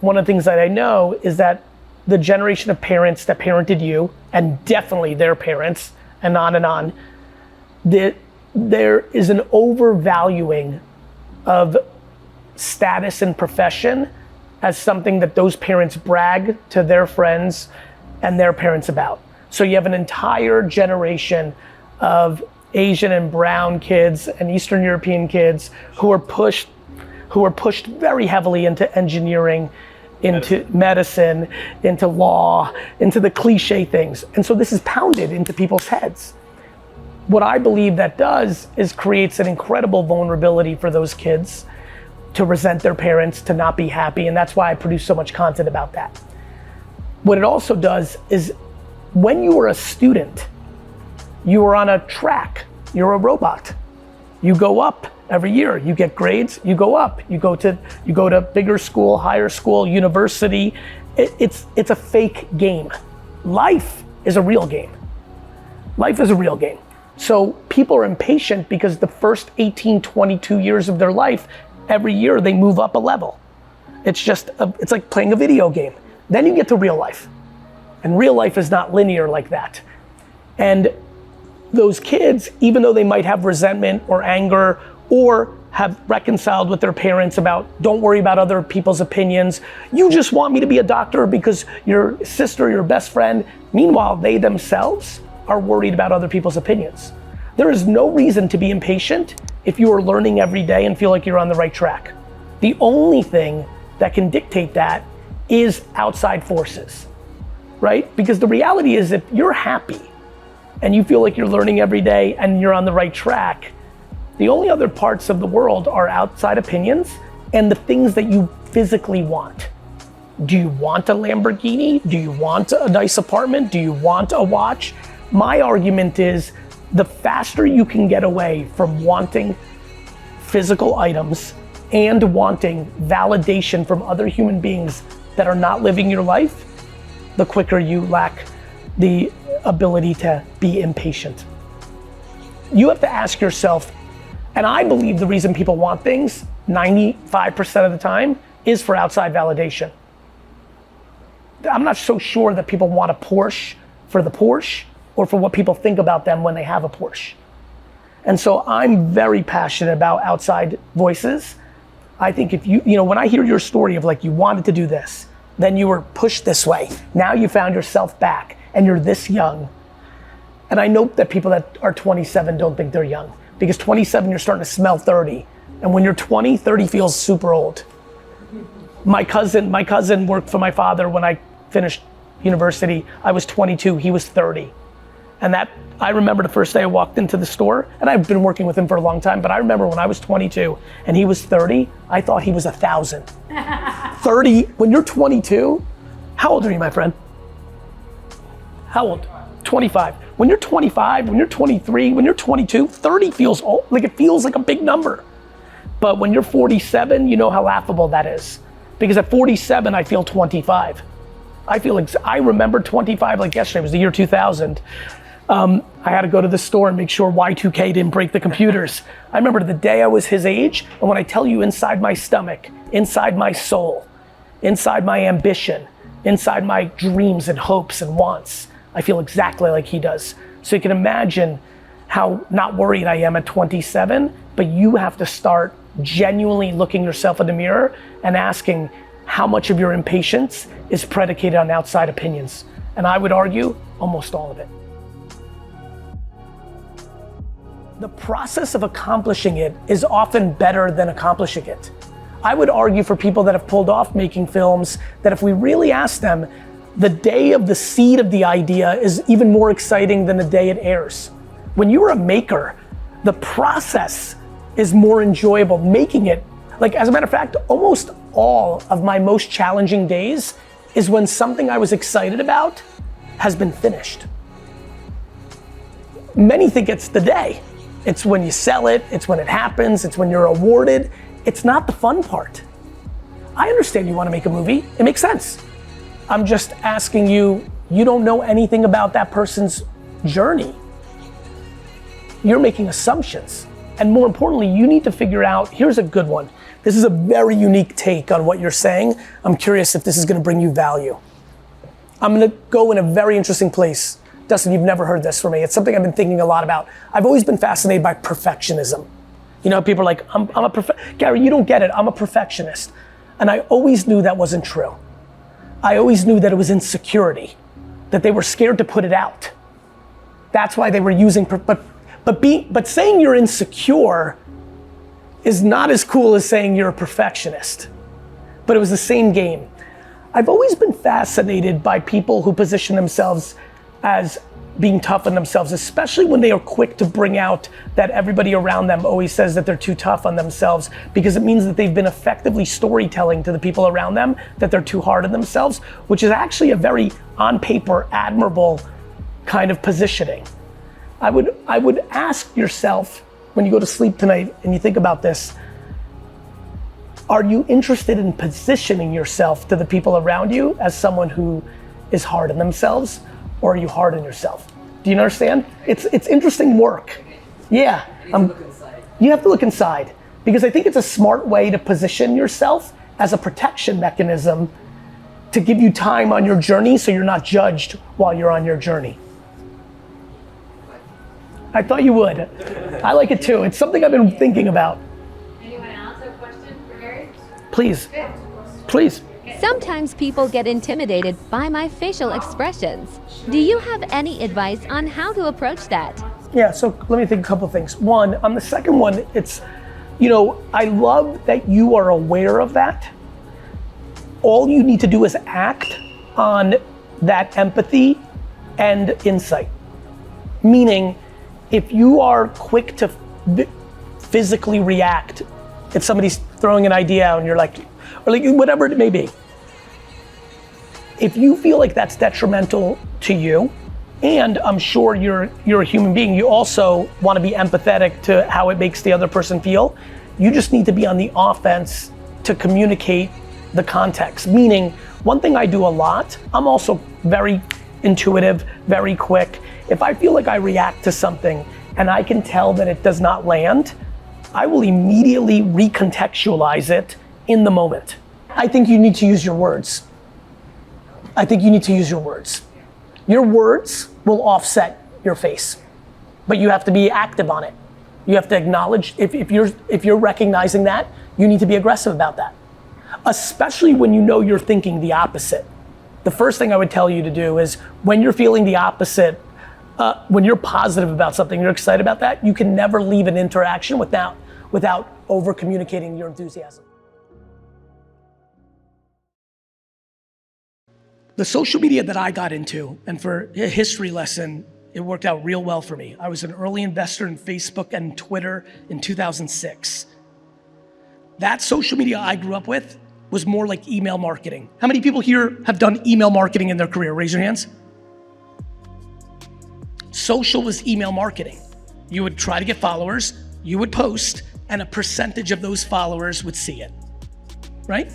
one of the things that I know is that the generation of parents that parented you, and definitely their parents, and on, that there is an overvaluing of status and profession as something that those parents brag to their friends and their parents about. So you have an entire generation of Asian and brown kids and Eastern European kids who are pushed very heavily into engineering, into medicine, into law, into the cliche things. And so this is pounded into people's heads. What I believe that does is creates an incredible vulnerability for those kids to resent their parents, to not be happy, and that's why I produce so much content about that. What it also does is when you were a student, you were on a track, you're a robot. You go up every year, you get grades, you go up, you go to bigger school, higher school, university. It's a fake game. Life is a real game. Life is a real game. So people are impatient because the first 18, 22 years of their life, every year they move up a level. It's like playing a video game. Then you get to real life. And real life is not linear like that. And those kids, even though they might have resentment or anger or have reconciled with their parents about, don't worry about other people's opinions, you just want me to be a doctor because your sister, your best friend. Meanwhile, they themselves are worried about other people's opinions. There is no reason to be impatient if you are learning every day and feel like you're on the right track. The only thing that can dictate that is outside forces, right? Because the reality is if you're happy and you feel like you're learning every day and you're on the right track, the only other parts of the world are outside opinions and the things that you physically want. Do you want a Lamborghini? Do you want a nice apartment? Do you want a watch? My argument is the faster you can get away from wanting physical items and wanting validation from other human beings that are not living your life, the quicker you lack the ability to be impatient. You have to ask yourself, and I believe the reason people want things 95% of the time is for outside validation. I'm not so sure that people want a Porsche for the Porsche or for what people think about them when they have a Porsche. And so I'm very passionate about outside voices. I think if when I hear your story of like you wanted to do this, then you were pushed this way, now you found yourself back and you're this young. And I know that people that are 27 don't think they're young because 27 you're starting to smell 30. And when you're 20, 30 feels super old. My cousin worked for my father when I finished university. I was 22, he was 30. And that, I remember the first day I walked into the store, and I've been working with him for a long time, but I remember when I was 22 and he was 30, I thought he was 1,000. 30, when you're 22, how old are you, my friend? How old? 25. When you're 25, when you're 23, when you're 22, 30 feels old, like it feels like a big number. But when you're 47, you know how laughable that is. Because at 47, I feel 25. I remember 25 like yesterday, it was the year 2000. I had to go to the store and make sure Y2K didn't break the computers. I remember the day I was his age, and when I tell you inside my stomach, inside my soul, inside my ambition, inside my dreams and hopes and wants, I feel exactly like he does. So you can imagine how not worried I am at 27, but you have to start genuinely looking yourself in the mirror and asking how much of your impatience is predicated on outside opinions. And I would argue almost all of it. The process of accomplishing it is often better than accomplishing it. I would argue for people that have pulled off making films that if we really ask them, the day of the seed of the idea is even more exciting than the day it airs. When you're a maker, the process is more enjoyable. Making it, like as a matter of fact, almost all of my most challenging days is when something I was excited about has been finished. Many think it's the day. It's when you sell it, it's when it happens, it's when you're awarded. It's not the fun part. I understand you want to make a movie, it makes sense. I'm just asking you, you don't know anything about that person's journey. You're making assumptions. And more importantly, you need to figure out, here's a good one. This is a very unique take on what you're saying. I'm curious if this is gonna bring you value. I'm gonna go in a very interesting place. Dustin, you've never heard this from me. It's something I've been thinking a lot about. I've always been fascinated by perfectionism. You know, people are like, Gary, you don't get it, I'm a perfectionist. And I always knew that wasn't true. I always knew that it was insecurity, that they were scared to put it out. That's why they were using, but saying you're insecure is not as cool as saying you're a perfectionist. But it was the same game. I've always been fascinated by people who position themselves as being tough on themselves, especially when they are quick to bring out that everybody around them always says that they're too tough on themselves, because it means that they've been effectively storytelling to the people around them that they're too hard on themselves, which is actually a very, on paper, admirable kind of positioning. I would ask yourself when you go to sleep tonight and you think about this, are you interested in positioning yourself to the people around you as someone who is hard on themselves, or are you hard on yourself? Do you understand? It's interesting work. Yeah. You have to look inside, because I think it's a smart way to position yourself as a protection mechanism to give you time on your journey so you're not judged while you're on your journey. I thought you would. I like it too. It's something I've been thinking about. Anyone else have a question for Gary? Please. Please. Sometimes people get intimidated by my facial expressions. Do you have any advice on how to approach that? Yeah, so let me think a couple things. One, on the second one, it's, you know, I love that you are aware of that. All you need to do is act on that empathy and insight. Meaning, if you are quick to physically react, if somebody's throwing an idea out and you're like, or like whatever it may be, if you feel like that's detrimental to you, and I'm sure you're a human being, you also want to be empathetic to how it makes the other person feel, you just need to be on the offense to communicate the context. Meaning, one thing I do a lot, I'm also very intuitive, very quick. If I feel like I react to something and I can tell that it does not land, I will immediately recontextualize it in the moment. I think you need to use your words. I think you need to use your words. Your words will offset your face, but you have to be active on it. You have to acknowledge, if you're recognizing that, you need to be aggressive about that. Especially when you know you're thinking the opposite. The first thing I would tell you to do is, when you're feeling the opposite, when you're positive about something, you're excited about that, you can never leave an interaction without over communicating your enthusiasm. The social media that I got into, and for a history lesson, it worked out real well for me. I was an early investor in Facebook and Twitter in 2006. That social media I grew up with was more like email marketing. How many people here have done email marketing in their career? Raise your hands. Social was email marketing. You would try to get followers, you would post, and a percentage of those followers would see it, right?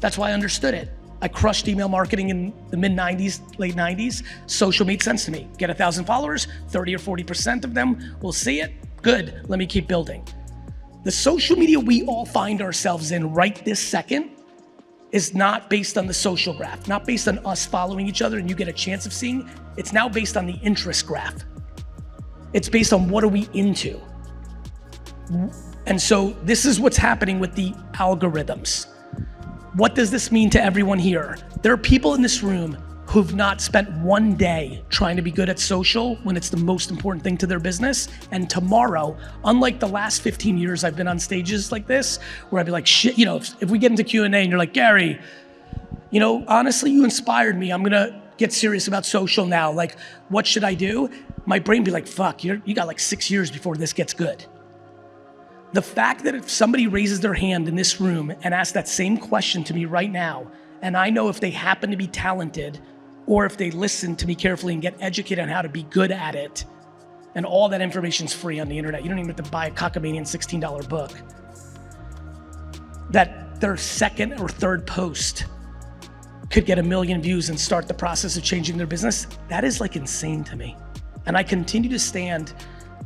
That's why I understood it. I crushed email marketing in the mid 90s, late 90s. Social made sense to me. Get 1,000 followers, 30 or 40% of them will see it. Good, let me keep building. The social media we all find ourselves in right this second is not based on the social graph, not based on us following each other and you get a chance of seeing. It's now based on the interest graph. It's based on what are we into. And so this is what's happening with the algorithms. What does this mean to everyone here? There are people in this room who've not spent one day trying to be good at social when it's the most important thing to their business. And tomorrow, unlike the last 15 years I've been on stages like this, where I'd be like, shit, you know, if we get into Q&A and you're like, Gary, you know, honestly, you inspired me. I'm gonna get serious about social now. Like, what should I do? My brain be like, fuck, you got like 6 years before this gets good. The fact that if somebody raises their hand in this room and asks that same question to me right now, and I know if they happen to be talented or if they listen to me carefully and get educated on how to be good at it, and all that information's free on the internet. You don't even have to buy a cockamanian $16 book. That their second or third post could get 1 million views and start the process of changing their business. That is like insane to me. And I continue to stand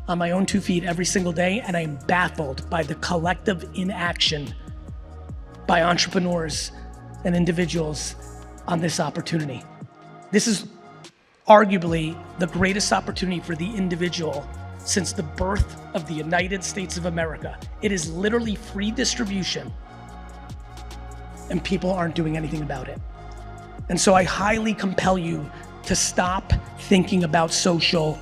on my own 2 feet every single day, and I'm baffled by the collective inaction by entrepreneurs and individuals on this opportunity. This is arguably the greatest opportunity for the individual since the birth of the United States of America. It is literally free distribution, and people aren't doing anything about it. And so I highly compel you to stop thinking about social.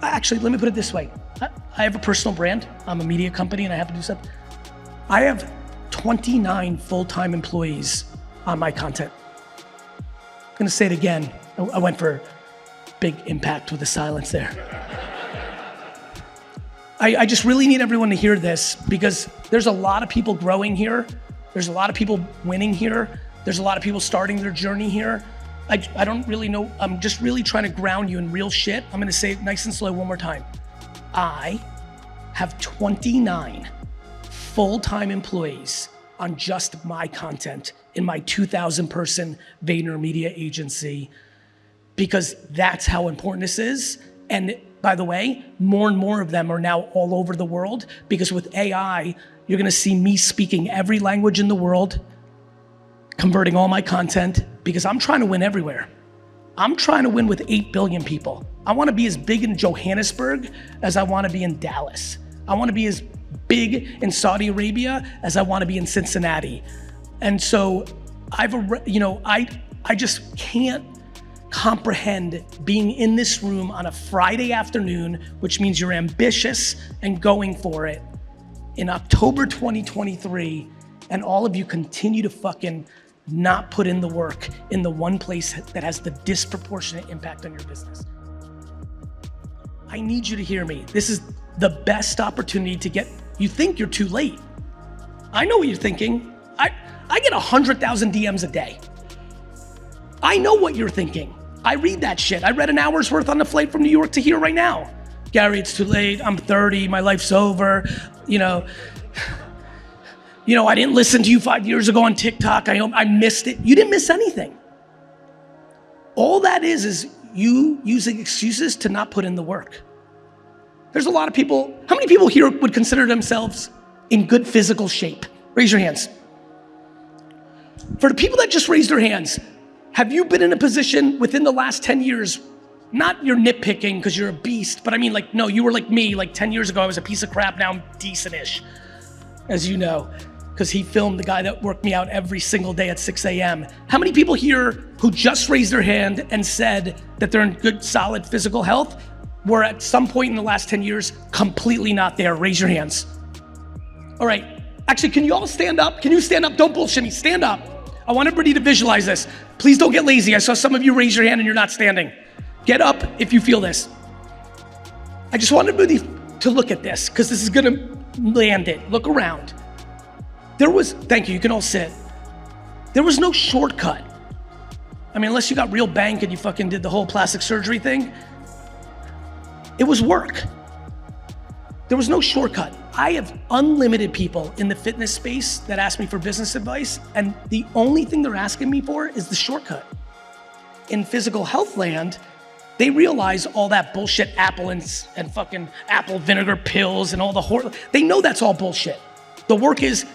Actually, let me put it this way. I have a personal brand. I'm a media company and I have to do something. I have 29 full-time employees on my content. I'm gonna say it again. I went for big impact with the silence there. I just really need everyone to hear this because there's a lot of people growing here. There's a lot of people winning here. There's a lot of people starting their journey here. I don't really know. I'm just really trying to ground you in real shit. I'm gonna say it nice and slow one more time. I have 29 full-time employees on just my content in my 2,000 person VaynerMedia agency because that's how important this is. And by the way, more and more of them are now all over the world because with AI, you're gonna see me speaking every language in the world, converting all my content because I'm trying to win everywhere. I'm trying to win with 8 billion people. I wanna be as big in Johannesburg as I wanna be in Dallas. I wanna be as big in Saudi Arabia as I wanna be in Cincinnati. And so I just can't comprehend being in this room on a Friday afternoon, which means you're ambitious and going for it in October 2023, and all of you continue to fucking not put in the work in the one place that has the disproportionate impact on your business. I need you to hear me. This is the best opportunity to get, you think you're too late. I know what you're thinking. I get 100,000 DMs a day. I know what you're thinking. I read that shit. I read an hour's worth on the flight from New York to here right now. Gary, it's too late. I'm 30, my life's over. I didn't listen to you 5 years ago on TikTok. I missed it. You didn't miss anything. All that is you using excuses to not put in the work. There's a lot of people, how many people here would consider themselves in good physical shape? Raise your hands. For the people that just raised their hands, have you been in a position within the last 10 years, not you're nitpicking because you're a beast, but I mean no, you were like me, like 10 years ago, I was a piece of crap, now I'm decent-ish, as you know, because he filmed the guy that worked me out every single day at 6 a.m. How many people here who just raised their hand and said that they're in good, solid physical health were at some point in the last 10 years completely not there? Raise your hands. All right, actually, can you all stand up? Can you stand up? Don't bullshit me, stand up. I want everybody to visualize this. Please don't get lazy. I saw some of you raise your hand and you're not standing. Get up if you feel this. I just want everybody to look at this because this is gonna land it. Look around. Thank you, you can all sit. There was no shortcut. I mean, unless you got real bank and you fucking did the whole plastic surgery thing. It was work. There was no shortcut. I have unlimited people in the fitness space that ask me for business advice, and the only thing they're asking me for is the shortcut. In physical health land, they realize all that bullshit apple and fucking apple vinegar pills and all the they know that's all bullshit. The work is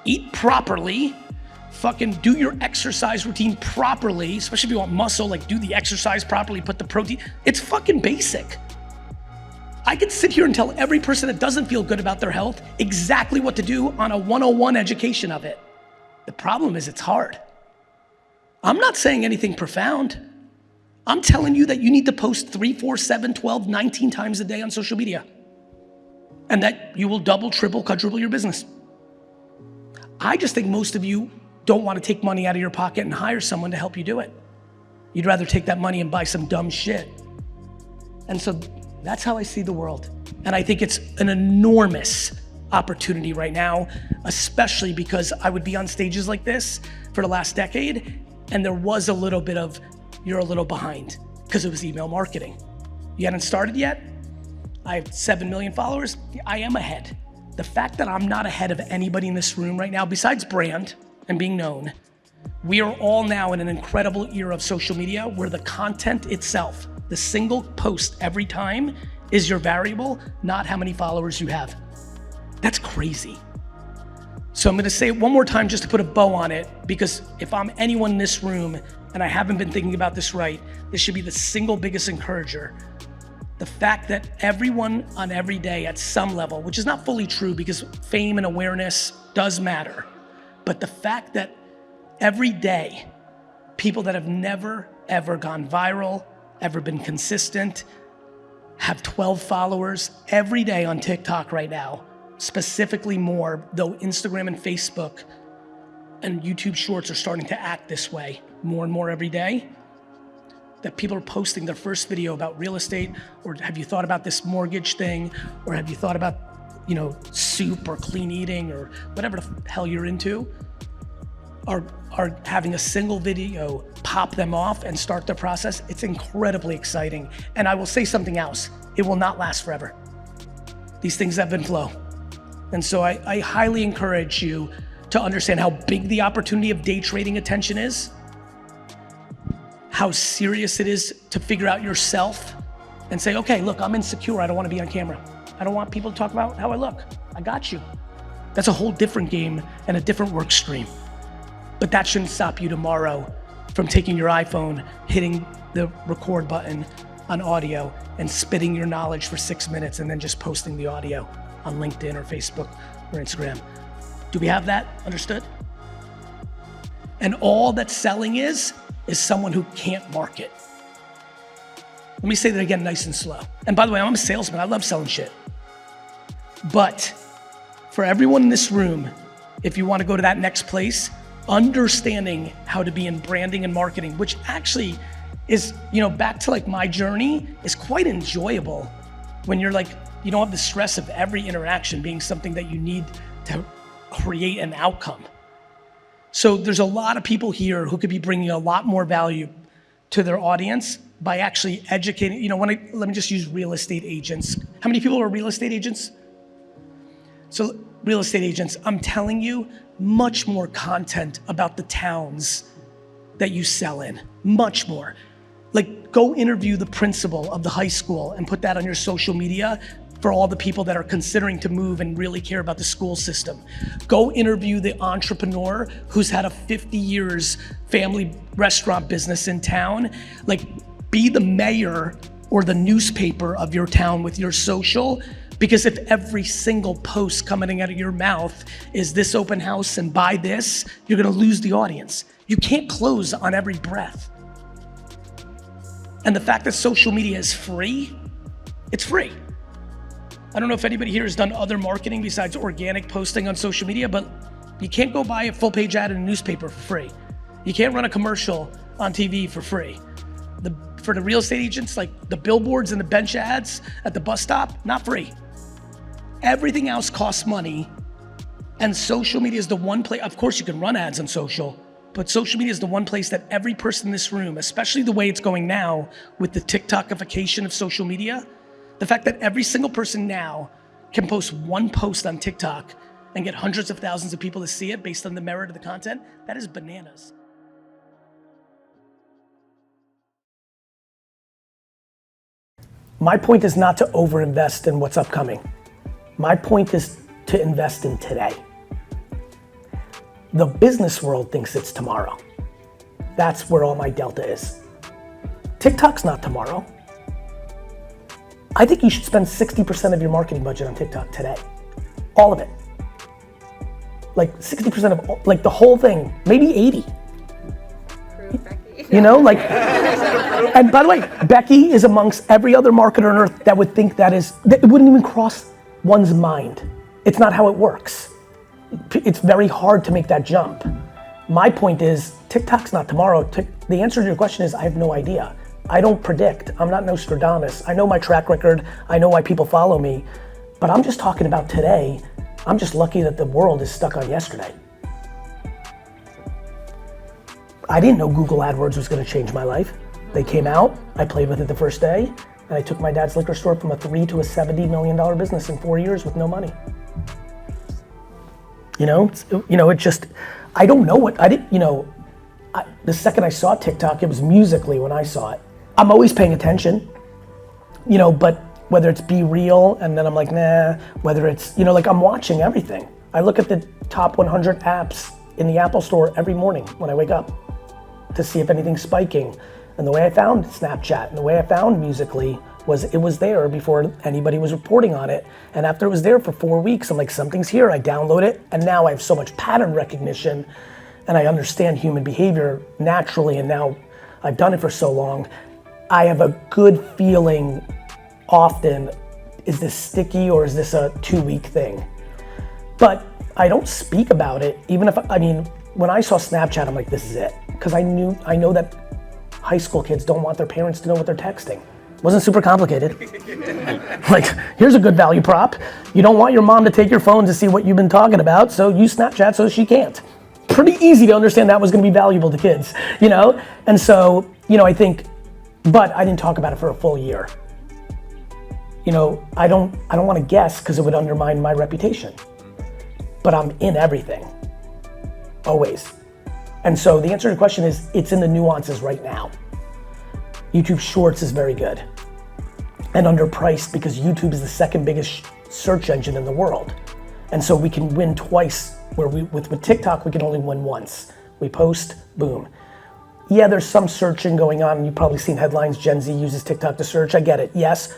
eat properly, fucking do your exercise routine properly, especially if you want muscle, like do the exercise properly, put the protein. It's fucking basic. I could sit here and tell every person that doesn't feel good about their health exactly what to do on a 101 education of it. The problem is it's hard. I'm not saying anything profound. I'm telling you that you need to post 3, 4, 7, 12, 19 times a day on social media, and that you will double, triple, quadruple your business. I just think most of you don't want to take money out of your pocket and hire someone to help you do it. You'd rather take that money and buy some dumb shit. And so that's how I see the world. And I think it's an enormous opportunity right now, especially because I would be on stages like this for the last decade, and there was a little bit of, you're a little behind, because it was email marketing. You hadn't started yet? I have 7 million followers. I am ahead. The fact that I'm not ahead of anybody in this room right now, besides brand and being known, we are all now in an incredible era of social media where the content itself, the single post every time, is your variable, not how many followers you have. That's crazy. So I'm gonna say it one more time just to put a bow on it, because if I'm anyone in this room and I haven't been thinking about this right, this should be the single biggest encourager. The fact that everyone on every day at some level, which is not fully true because fame and awareness does matter, but the fact that every day, people that have never, ever gone viral, ever been consistent, have 12 followers every day on TikTok right now, specifically more, though Instagram and Facebook and YouTube Shorts are starting to act this way more and more every day, that people are posting their first video about real estate, or have you thought about this mortgage thing, or have you thought about, soup or clean eating or whatever the hell you're into, are having a single video pop them off and start their process. It's incredibly exciting. And I will say something else, it will not last forever. These things ebb and flow. And so I highly encourage you to understand how big the opportunity of day trading attention is, how serious it is to figure out yourself and say, okay, look, I'm insecure, I don't wanna be on camera. I don't want people to talk about how I look. I got you. That's a whole different game and a different work stream. But that shouldn't stop you tomorrow from taking your iPhone, hitting the record button on audio and spitting your knowledge for 6 minutes and then just posting the audio on LinkedIn or Facebook or Instagram. Do we have that understood? And all that selling is someone who can't market. Let me say that again nice and slow. And by the way, I'm a salesman, I love selling shit. But for everyone in this room, if you want to go to that next place, understanding how to be in branding and marketing, which actually is, back to like my journey, is quite enjoyable when you're like, you don't have the stress of every interaction being something that you need to create an outcome. So there's a lot of people here who could be bringing a lot more value to their audience by actually educating, let me just use real estate agents. How many people are real estate agents? So real estate agents, I'm telling you, much more content about the towns that you sell in, much more. Like, go interview the principal of the high school and put that on your social media for all the people that are considering to move and really care about the school system. Go interview the entrepreneur who's had a 50 years family restaurant business in town. Like, be the mayor or the newspaper of your town with your social, because if every single post coming out of your mouth is this open house and buy this, you're gonna lose the audience. You can't close on every breath. And the fact that social media is free, it's free. I don't know if anybody here has done other marketing besides organic posting on social media, but you can't go buy a full page ad in a newspaper for free. You can't run a commercial on TV for free. For the real estate agents, like the billboards and the bench ads at the bus stop, not free. Everything else costs money, and social media is the one place, of course you can run ads on social, but social media is the one place that every person in this room, especially the way it's going now with the TikTokification of social media, the fact that every single person now can post one post on TikTok and get hundreds of thousands of people to see it based on the merit of the content, that is bananas. My point is not to overinvest in what's upcoming. My point is to invest in today. The business world thinks it's tomorrow. That's where all my delta is. TikTok's not tomorrow. I think you should spend 60% of your marketing budget on TikTok today. All of it. Like 60% of, like the whole thing, maybe 80. And by the way, Becky is amongst every other marketer on earth that would think that it wouldn't even cross one's mind. It's not how it works. It's very hard to make that jump. My point is, TikTok's not tomorrow. The answer to your question is, I have no idea. I don't predict. I'm not Nostradamus. I know my track record. I know why people follow me. But I'm just talking about today. I'm just lucky that the world is stuck on yesterday. I didn't know Google AdWords was gonna change my life. They came out, I played with it the first day, and I took my dad's liquor store from a $3 to a $70 million business in 4 years with no money. It just, I don't know what, the second I saw TikTok, it was Musical.ly when I saw it. I'm always paying attention, but whether it's Be Real and then I'm like, nah, whether it's, I'm watching everything. I look at the top 100 apps in the Apple Store every morning when I wake up to see if anything's spiking. And the way I found Snapchat and the way I found Musical.ly was it was there before anybody was reporting on it. And after it was there for 4 weeks, I'm like, something's here, I download it. And now I have so much pattern recognition and I understand human behavior naturally. And now I've done it for so long. I have a good feeling often, is this sticky or is this a 2-week thing? But I don't speak about it, even if, when I saw Snapchat, I'm like, this is it. Because I know that high school kids don't want their parents to know what they're texting. It wasn't super complicated. Like, here's a good value prop. You don't want your mom to take your phone to see what you've been talking about, so use Snapchat so she can't. Pretty easy to understand that was gonna be valuable to kids, you know? And so, I think, but I didn't talk about it for a full year. I don't wanna guess because it would undermine my reputation. But I'm in everything, always. And so the answer to the question is, it's in the nuances right now. YouTube Shorts is very good and underpriced because YouTube is the second biggest search engine in the world. And so we can win twice, where with TikTok, we can only win once. We post, boom. Yeah, there's some searching going on. You've probably seen headlines, Gen Z uses TikTok to search, I get it. Yes,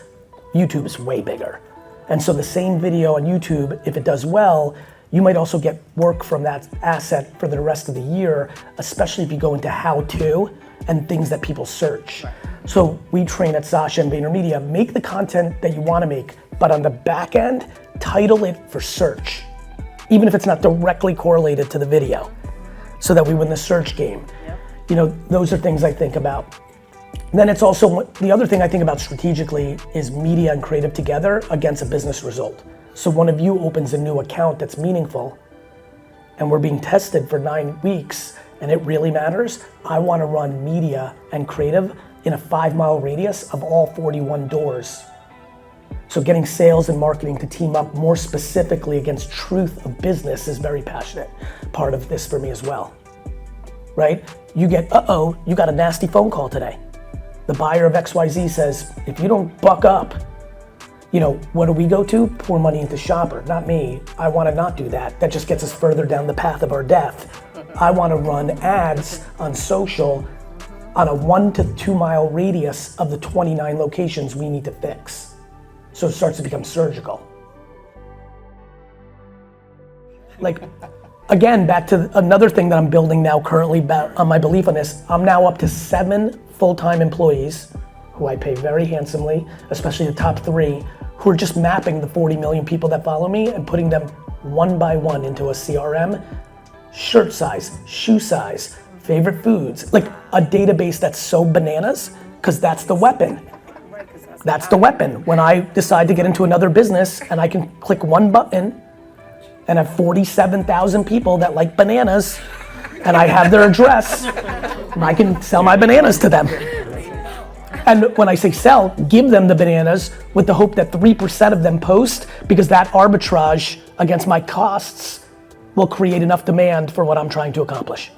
YouTube is way bigger. And so the same video on YouTube, if it does well, you might also get work from that asset for the rest of the year, especially if you go into how-to and things that people search. So we train at Sasha and VaynerMedia, make the content that you wanna make, but on the back end, title it for search, even if it's not directly correlated to the video, so that we win the search game. Yep. Those are things I think about. Then it's also, the other thing I think about strategically is media and creative together against a business result. So one of you opens a new account that's meaningful and we're being tested for 9 weeks and it really matters, I wanna run media and creative in a 5-mile radius of all 41 doors. So getting sales and marketing to team up more specifically against truth of business is very passionate part of this for me as well, right? You get, you got a nasty phone call today. The buyer of XYZ says, if you don't buck up, what do we go to? Pour money into shopper, not me. I wanna not do that. That just gets us further down the path of our death. I wanna run ads on social on a 1 to 2 mile radius of the 29 locations we need to fix. So it starts to become surgical. Like, again, back to another thing that I'm building now currently on my belief on this, I'm now up to 7 full-time employees who I pay very handsomely, especially the top 3, who are just mapping the 40 million people that follow me and putting them one by one into a CRM, shirt size, shoe size, favorite foods, like a database that's so bananas, because that's the weapon. That's the weapon. When I decide to get into another business and I can click one button and have 47,000 people that like bananas and I have their address, I can sell my bananas to them. And when I say sell, give them the bananas with the hope that 3% of them post, because that arbitrage against my costs will create enough demand for what I'm trying to accomplish.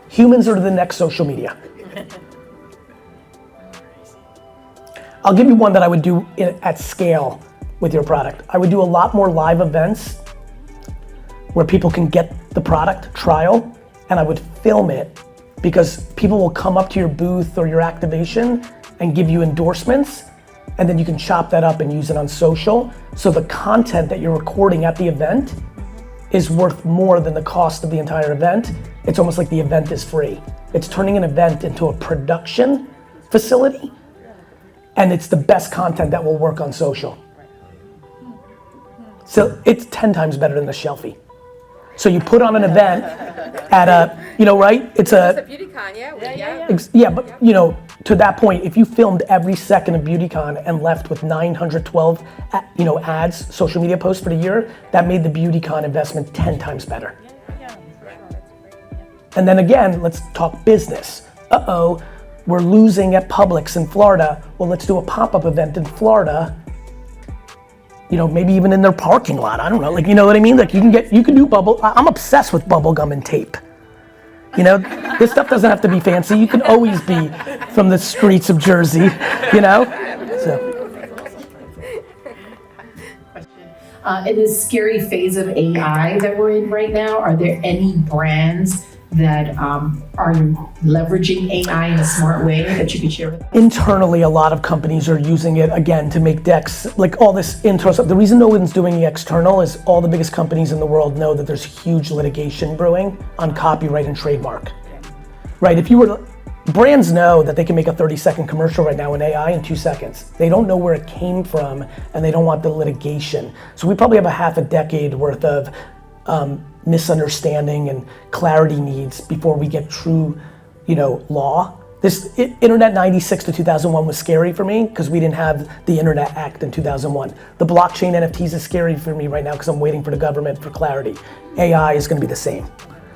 Humans are the next social media. I'll give you one that I would do at scale with your product. I would do a lot more live events where people can get the product trial, and I would film it, because people will come up to your booth or your activation and give you endorsements, and then you can chop that up and use it on social. So the content that you're recording at the event is worth more than the cost of the entire event. It's almost like the event is free. It's turning an event into a production facility, and it's the best content that will work on social. So it's 10 times better than the shelfie. So you put on an event at a, right? It's a BeautyCon, yeah, but to that point, if you filmed every second of BeautyCon and left with 912, ads, social media posts for the year, that made the BeautyCon investment 10 times better. And then again, let's talk business. We're losing at Publix in Florida. Well, let's do a pop-up event in Florida. Maybe even in their parking lot. I don't know, you know what I mean? Like you can do I'm obsessed with bubble gum and tape. This stuff doesn't have to be fancy. You can always be from the streets of Jersey, So. In this scary phase of AI that we're in right now, are there any brands that are leveraging AI in a smart way that you could share with us? Internally, a lot of companies are using it, again, to make decks, like all this internal stuff. The reason no one's doing the external is all the biggest companies in the world know that there's huge litigation brewing on copyright and trademark. Right, brands know that they can make a 30-second commercial right now in AI in 2 seconds. They don't know where it came from, and they don't want the litigation. So we probably have a half a decade worth of misunderstanding and clarity needs before we get true, law. Internet 96 to 2001 was scary for me because we didn't have the Internet Act in 2001. The blockchain NFTs is scary for me right now because I'm waiting for the government for clarity. AI is gonna be the same.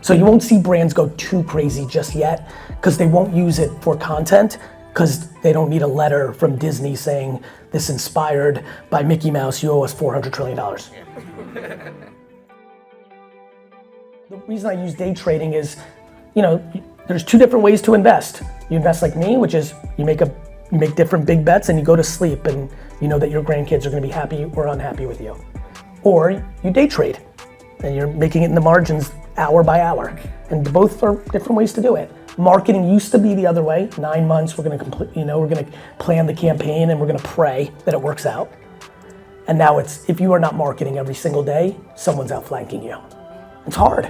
So you won't see brands go too crazy just yet because they won't use it for content because they don't need a letter from Disney saying this inspired by Mickey Mouse, you owe us $400 trillion. The reason I use day trading is, there's two different ways to invest. You invest like me, which is you make different big bets and you go to sleep and you know that your grandkids are gonna be happy or unhappy with you. Or you day trade and you're making it in the margins hour by hour. And both are different ways to do it. Marketing used to be the other way. 9 months, we're gonna plan the campaign and we're gonna pray that it works out. And now it's, if you are not marketing every single day, someone's outflanking you. It's hard,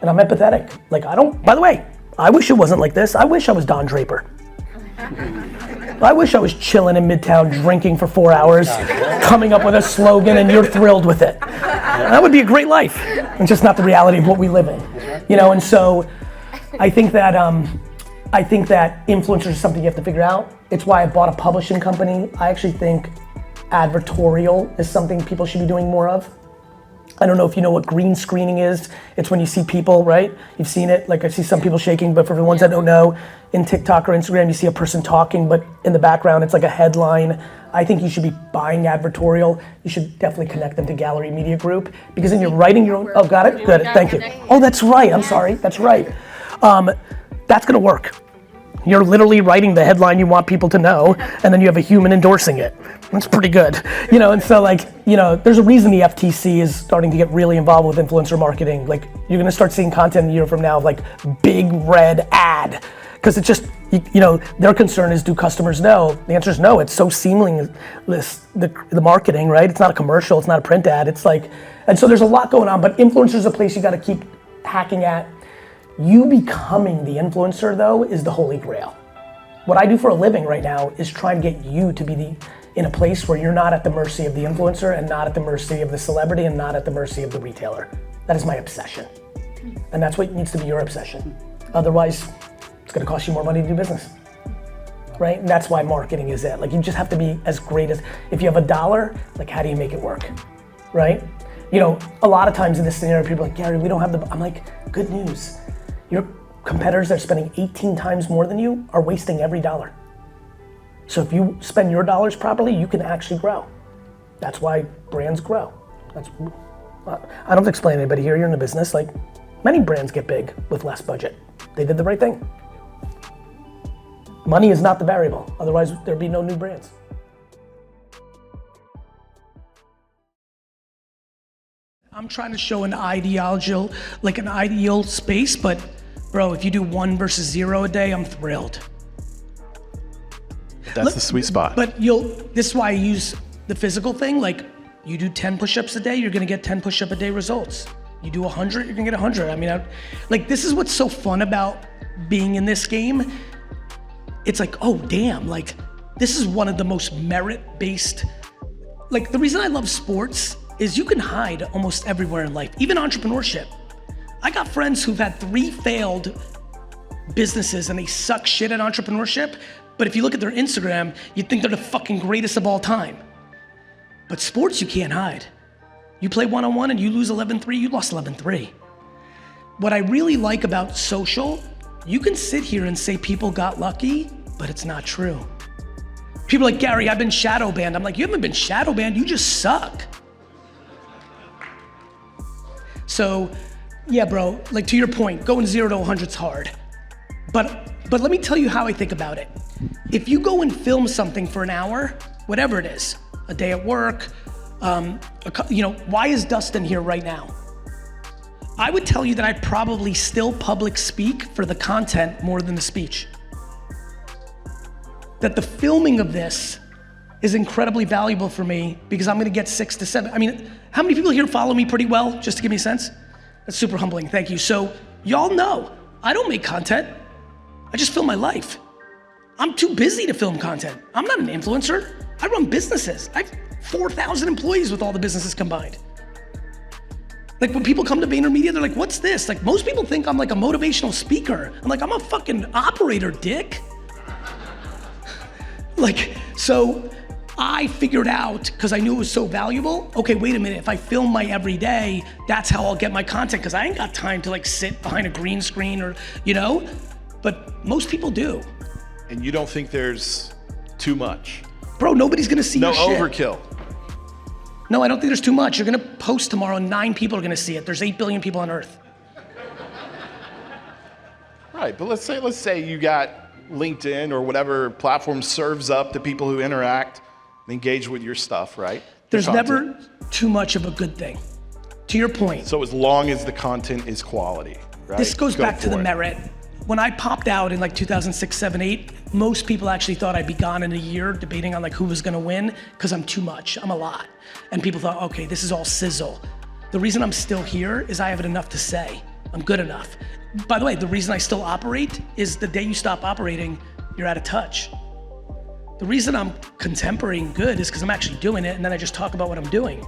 and I'm empathetic. By the way, I wish it wasn't like this. I wish I was Don Draper. I wish I was chilling in Midtown, drinking for 4 hours, coming up with a slogan, and you're thrilled with it. That would be a great life. It's just not the reality of what we live in, And so, I think that influencers is something you have to figure out. It's why I bought a publishing company. I actually think advertorial is something people should be doing more of. I don't know if you know what green screening is. It's when you see people, right? You've seen it, I see some people shaking, but for the ones that don't know, in TikTok or Instagram, you see a person talking, but in the background, it's like a headline. I think you should be buying advertorial. You should definitely connect them to Garyvee Group, because then you're writing your own, got it? Good, thank you. Oh, that's right, I'm sorry, that's right. That's gonna work. You're literally writing the headline you want people to know, and then you have a human endorsing it. That's pretty good. And so there's a reason the FTC is starting to get really involved with influencer marketing. You're gonna start seeing content a year from now of big red ad. Because it's just, their concern is, do customers know? The answer is no. It's so seamless, the marketing, right? It's not a commercial, it's not a print ad. And so there's a lot going on, but influencer is a place you gotta keep hacking at. You becoming the influencer, though, is the holy grail. What I do for a living right now is trying to get you to be in a place where you're not at the mercy of the influencer and not at the mercy of the celebrity and not at the mercy of the retailer. That is my obsession. And that's what needs to be your obsession. Otherwise, it's gonna cost you more money to do business, right? And that's why marketing is it. You just have to be as great as, if you have $1, how do you make it work, right? A lot of times in this scenario, people are like, Gary, we don't have I'm like, good news. Your competitors that are spending 18 times more than you are wasting every dollar. So if you spend your dollars properly, you can actually grow. That's why brands grow. I don't have to explain to anybody here, you're in the business. Many brands get big with less budget. They did the right thing. Money is not the variable, otherwise there'd be no new brands. I'm trying to show an ideal space, but bro, if you do 1 versus 0 a day, I'm thrilled. That's the sweet spot. But this is why I use the physical thing. You do 10 push-ups a day, you're gonna get 10 push-up a day results. You do 100, you're gonna get 100. This is what's so fun about being in this game. It's oh damn, this is one of the most merit-based, the reason I love sports is you can hide almost everywhere in life, even entrepreneurship. I got friends who've had 3 failed businesses and they suck shit at entrepreneurship, but if you look at their Instagram, you'd think they're the fucking greatest of all time. But sports, you can't hide. You play one-on-one and you lose 11-3, you lost 11-3. What I really like about social, you can sit here and say people got lucky, but it's not true. People are like, Gary, I've been shadow banned. I'm like, you haven't been shadow banned, you just suck. So, yeah, bro, to your point, going 0 to 100's hard. But let me tell you how I think about it. If you go and film something for an hour, whatever it is, a day at work, Why is Dustin here right now? I would tell you that I probably still public speak for the content more than the speech. That the filming of this is incredibly valuable for me because I'm gonna get 6 to 7. I mean, how many people here follow me pretty well, just to give me a sense? That's super humbling, thank you. So y'all know, I don't make content, I just film my life. I'm too busy to film content. I'm not an influencer, I run businesses. I have 4,000 employees with all the businesses combined. Like when people come to VaynerMedia, they're like, what's this? Like most people think I'm like a motivational speaker. I'm like, I'm a fucking operator, dick. Like, so I figured out, because I knew it was so valuable, okay, wait a minute, if I film my everyday, that's how I'll get my content, because I ain't got time to like sit behind a green screen or, but most people do. And you don't think there's too much? Bro, nobody's gonna see your shit. No overkill. No, I don't think there's too much. You're gonna post tomorrow and 9 people are gonna see it. There's 8 billion people on Earth. Right, but let's say you got LinkedIn or whatever platform serves up to people who interact and engage with your stuff, right? There's never too much of a good thing. To your point. So as long as the content is quality, right? This goes back to the merit. When I popped out in like 2006, 7, 8, most people actually thought I'd be gone in a year debating on like who was gonna win because I'm too much, I'm a lot. And people thought, okay, this is all sizzle. The reason I'm still here is I have enough to say. I'm good enough. By the way, the reason I still operate is the day you stop operating, you're out of touch. The reason I'm contemporary and good is because I'm actually doing it and then I just talk about what I'm doing.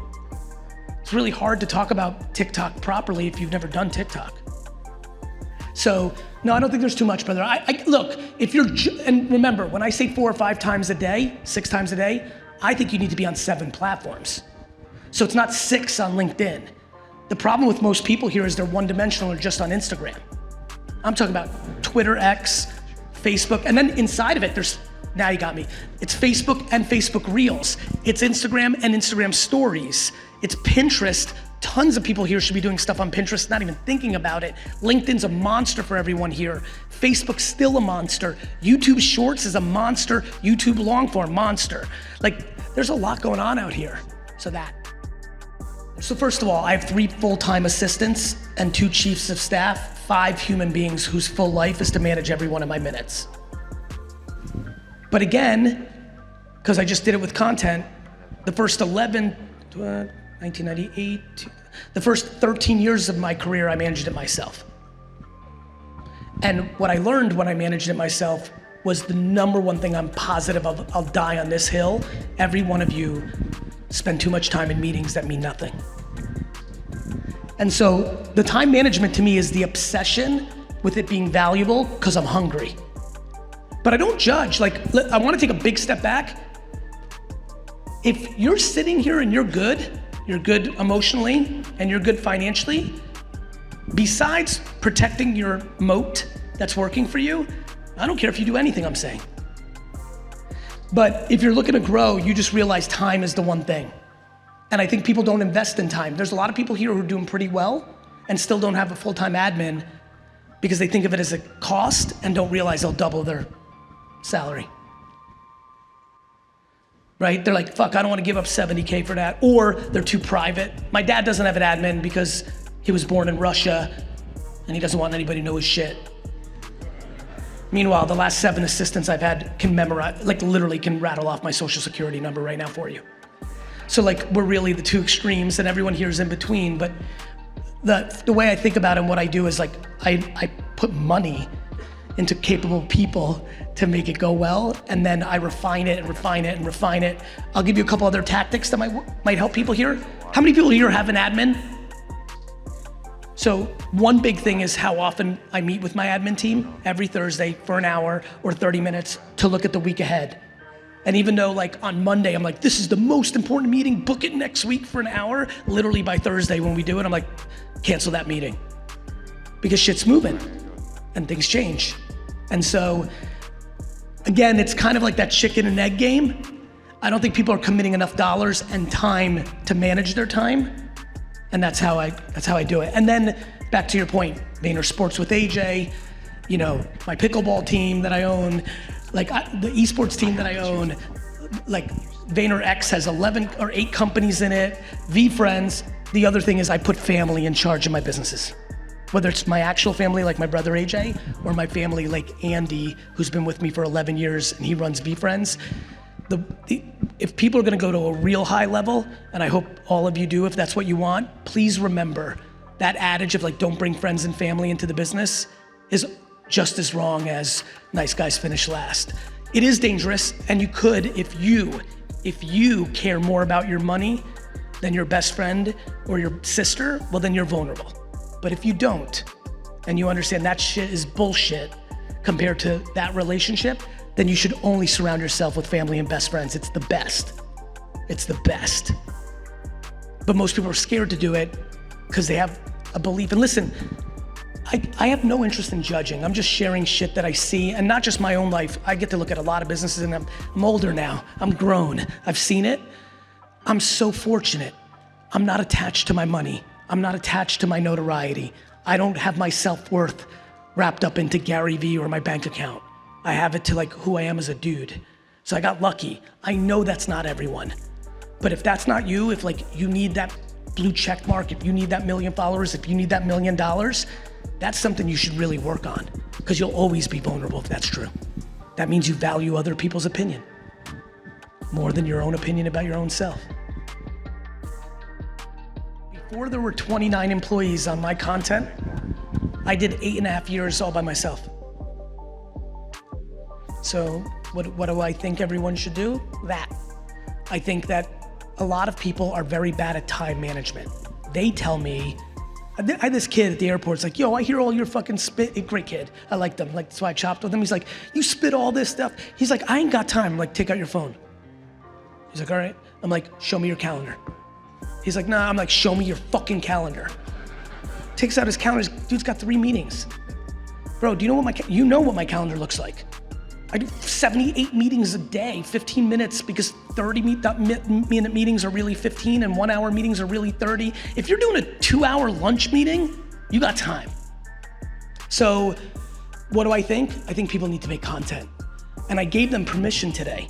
It's really hard to talk about TikTok properly if you've never done TikTok. So, no, I don't think there's too much, brother. Look, if you're, and remember, when I say 4 or 5 times a day, 6 times a day, I think you need to be on 7 platforms. So it's not 6 on LinkedIn. The problem with most people here is they're one-dimensional or just on Instagram. I'm talking about Twitter, X, Facebook, and then inside of it, there's, now you got me. It's Facebook and Facebook Reels. It's Instagram and Instagram Stories. It's Pinterest. Tons of people here should be doing stuff on Pinterest, not even thinking about it. LinkedIn's a monster for everyone here. Facebook's still a monster. YouTube Shorts is a monster. YouTube Longform, monster. Like, there's a lot going on out here. So first of all, I have 3 full-time assistants and 2 chiefs of staff, 5 human beings whose full life is to manage every one of my minutes. But again, because I just did it with content, the first 1998, the first 13 years of my career, I managed it myself. And what I learned when I managed it myself was the #1 thing I'm positive of, I'll die on this hill. Every one of you spend too much time in meetings that mean nothing. And so the time management to me is the obsession with it being valuable because I'm hungry. But I don't judge, like, I wanna take a big step back. If you're sitting here and you're good emotionally and you're good financially, besides protecting your moat that's working for you, I don't care if you do anything I'm saying. But if you're looking to grow, you just realize time is the one thing. And I think people don't invest in time. There's a lot of people here who are doing pretty well and still don't have a full-time admin because they think of it as a cost and don't realize they'll double their salary. Right? They're like, fuck, I don't want to give up 70K for that. Or they're too private. My dad doesn't have an admin because he was born in Russia and he doesn't want anybody to know his shit. Meanwhile, the last 7 assistants I've had can memorize, like literally can rattle off my social security number right now for you. So like, we're really the 2 extremes and everyone here is in between, but the way I think about it and what I do is like, I put money into capable people to make it go well, and then I refine it and refine it and refine it. I'll give you a couple other tactics that might help people here. How many people here have an admin? So one big thing is how often I meet with my admin team every Thursday for an hour or 30 minutes to look at the week ahead. And even though like on Monday, I'm like, this is the most important meeting, book it next week for an hour. Literally by Thursday when we do it, I'm like, cancel that meeting. Because shit's moving and things change. And so, again, it's kind of like that chicken and egg game. I don't think people are committing enough dollars and time to manage their time. And that's how I do it. And then back to your point, Vayner Sports with AJ, you know, my pickleball team that I own, like the esports team that I own, like VaynerX has 11 or 8 companies in it, VFriends. The other thing is I put family in charge of my businesses. Whether it's my actual family like my brother AJ, or my family like Andy, who's been with me for 11 years and he runs VFriends. If people are gonna go to a real high level, and I hope all of you do if that's what you want, please remember that adage of like, don't bring friends and family into the business is just as wrong as nice guys finish last. It is dangerous, and you could, if you care more about your money than your best friend or your sister, well then you're vulnerable. But if you don't, and you understand that shit is bullshit compared to that relationship, then you should only surround yourself with family and best friends. It's the best. It's the best. But most people are scared to do it because they have a belief. And listen, I have no interest in judging. I'm just sharing shit that I see, and not just my own life. I get to look at a lot of businesses, and I'm older now. I'm grown. I've seen it. I'm so fortunate. I'm not attached to my money. I'm not attached to my notoriety. I don't have my self-worth wrapped up into Garyvee or my bank account. I have it to like who I am as a dude. So I got lucky. I know that's not everyone. But if that's not you, if like you need that blue check mark, if you need that 1 million followers, if you need that $1 million, that's something you should really work on, because you'll always be vulnerable if that's true. That means you value other people's opinion more than your own opinion about your own self. Before there were 29 employees on my content, I did 8.5 years all by myself. So what do I think everyone should do? That. I think that a lot of people are very bad at time management. They tell me, I had this kid at the airport, it's like, yo, I hear all your fucking spit. Great kid, I liked him, like, that's why I chopped with him. He's like, you spit all this stuff. He's like, I ain't got time. I'm like, take out your phone. He's like, all right. I'm like, show me your calendar. He's like, nah. I'm like, show me your fucking calendar. Takes out his calendar, dude's got 3 meetings. Bro, do you know what my calendar looks like? I do 78 meetings a day, 15 minutes, because 30-minute meetings are really 15 and 1-hour meetings are really 30. If you're doing a 2-hour lunch meeting, you got time. So what do I think? I think people need to make content. And I gave them permission today.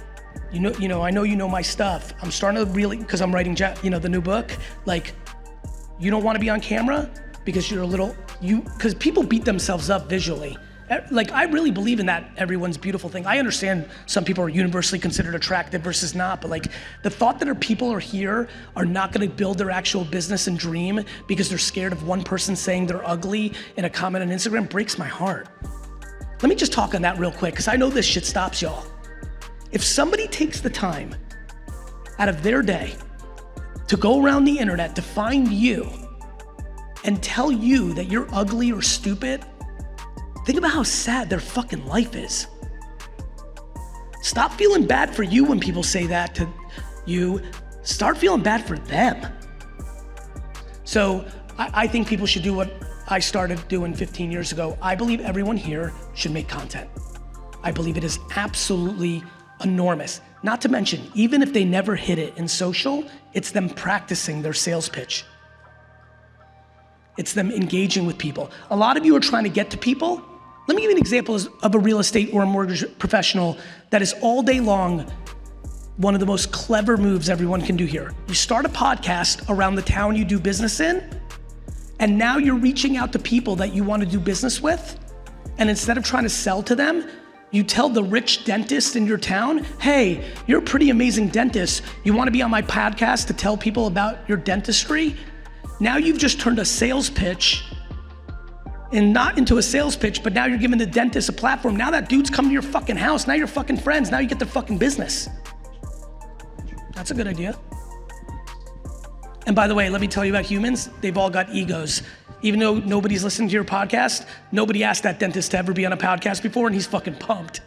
I know you know my stuff. I'm starting to really, because I'm writing, the new book, like, you don't want to be on camera because because people beat themselves up visually. Like, I really believe in that everyone's beautiful thing. I understand some people are universally considered attractive versus not, but like the thought that people are here are not gonna build their actual business and dream because they're scared of one person saying they're ugly in a comment on Instagram breaks my heart. Let me just talk on that real quick, because I know this shit stops y'all. If somebody takes the time out of their day to go around the internet to find you and tell you that you're ugly or stupid, think about how sad their fucking life is. Stop feeling bad for you when people say that to you. Start feeling bad for them. So I think people should do what I started doing 15 years ago. I believe everyone here should make content. I believe it is absolutely enormous. Not to mention, even if they never hit it in social, it's them practicing their sales pitch. It's them engaging with people. A lot of you are trying to get to people. Let me give you an example of a real estate or a mortgage professional that is all day long one of the most clever moves everyone can do here. You start a podcast around the town you do business in, and now you're reaching out to people that you want to do business with, and instead of trying to sell to them, you tell the rich dentist in your town, hey, you're a pretty amazing dentist. You want to be on my podcast to tell people about your dentistry? Now you've just turned a sales pitch and not into a sales pitch, but now you're giving the dentist a platform. Now that dude's coming to your fucking house. Now you're fucking friends. Now you get their fucking business. That's a good idea. And by the way, let me tell you about humans. They've all got egos. Even though nobody's listening to your podcast, nobody asked that dentist to ever be on a podcast before, and he's fucking pumped.